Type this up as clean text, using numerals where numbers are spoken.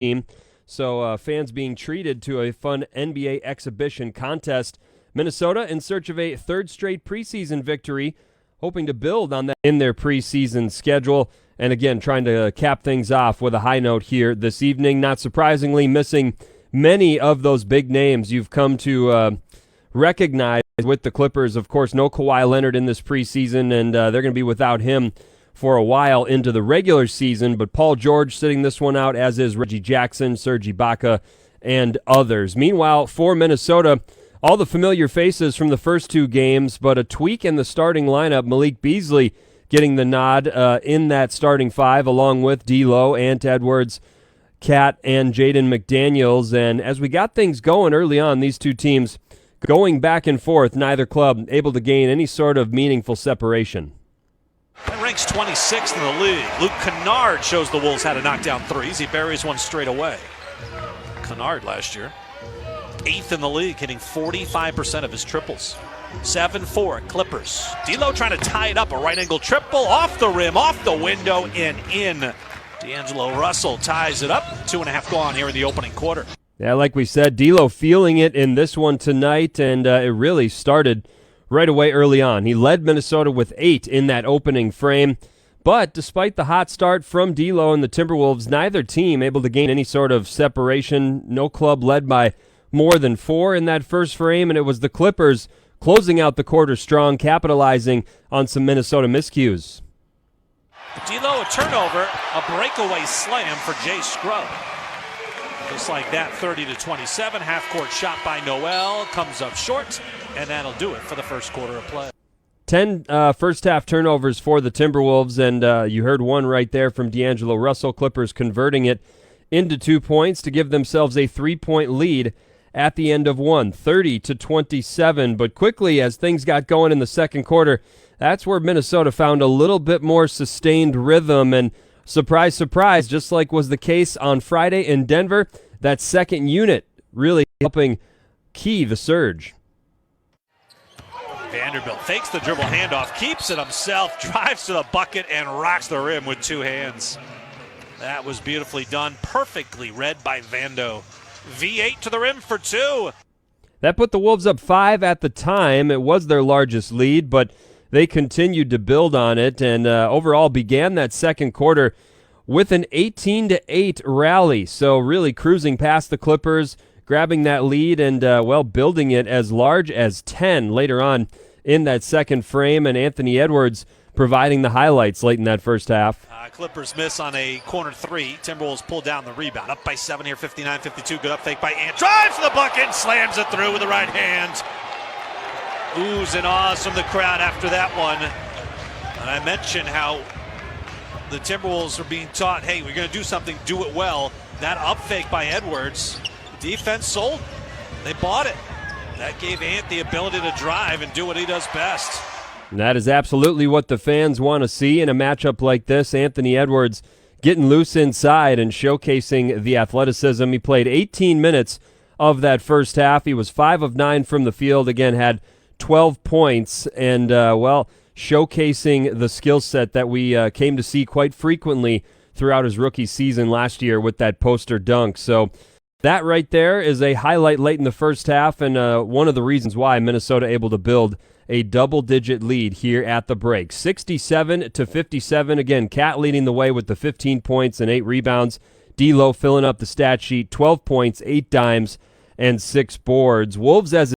team. So fans being treated to a fun NBA exhibition contest. Minnesota in search of a third straight preseason victory, hoping to build on that in their preseason schedule. And again, trying to cap things off with a high note here this evening. Not surprisingly, missing many of those big names you've come to recognize with the Clippers. Of course, no Kawhi Leonard in this preseason, and they're going to be without him for a while into the regular season. But Paul George sitting this one out, as is Reggie Jackson, Serge Ibaka, and others. Meanwhile, for Minnesota, all the familiar faces from the first two games, but a tweak in the starting lineup. Malik Beasley getting the nod in that starting five, along with D'Lo, Ant Edwards, Cat, and Jaden McDaniels. And as we got things going early on, these two teams going back and forth, neither club able to gain any sort of meaningful separation. That ranks 26th in the league. Luke Kennard shows the Wolves how to knock down threes. He buries one straight away. Kennard last year, 8th in the league, hitting 45% of his triples. 7-4 Clippers. D'Lo trying to tie it up, a right angle triple, off the rim, off the window, and in. D'Angelo Russell ties it up. 2.5 gone here in the opening quarter. Yeah, like we said, D'Lo feeling it in this one tonight, and it really started right away early on. He led Minnesota with 8 in that opening frame. But despite the hot start from D'Lo and the Timberwolves, neither team able to gain any sort of separation. No club led by more than 4 in that first frame, and it was the Clippers closing out the quarter strong, capitalizing on some Minnesota miscues. D'Lo a turnover, a breakaway slam for Jay Scruggs. Just like that, 30-27, half-court shot by Noel, comes up short, and that'll do it for the first quarter of play. 10 first-half turnovers for the Timberwolves, and you heard one right there from D'Angelo Russell. Clippers converting it into 2 points to give themselves a 3-point lead at the end of one, 30-27. But quickly, as things got going in the second quarter, that's where Minnesota found a little bit more sustained rhythm, and surprise, surprise, just like was the case on Friday in Denver, that second unit really helping key the surge. Vanderbilt fakes the dribble handoff, keeps it himself, drives to the bucket, and rocks the rim with 2 hands. That was beautifully done, perfectly read by Vando. V8 to the rim for 2. That put the Wolves up 5 at the time. It was their largest lead, but they continued to build on it, and overall began that second quarter with an 18-8 rally. So really cruising past the Clippers, grabbing that lead, and building it as large as 10 later on in that second frame, and Anthony Edwards providing the highlights late in that first half. Clippers miss on a corner 3. Timberwolves pull down the rebound. Up by 7 here, 59-52. Good up fake by Ant. Drives to the bucket, slams it through with the right hand. Oohs and ahs from the crowd after that one. And I mentioned how the Timberwolves are being taught, hey, we're going to do something, do it well. That up fake by Edwards, defense sold. They bought it. That gave Ant the ability to drive and do what he does best. And that is absolutely what the fans want to see in a matchup like this. Anthony Edwards getting loose inside and showcasing the athleticism. He played 18 minutes of that first half. He was 5 of 9 from the field. Again, had 12 points and, showcasing the skill set that we came to see quite frequently throughout his rookie season last year with that poster dunk. So that right there is a highlight late in the first half, and one of the reasons why Minnesota able to build a double-digit lead here at the break. 67-57. Again, Cat leading the way with the 15 points and 8 rebounds. D'Lo filling up the stat sheet, 12 points, 8 dimes, and 6 boards. Wolves as a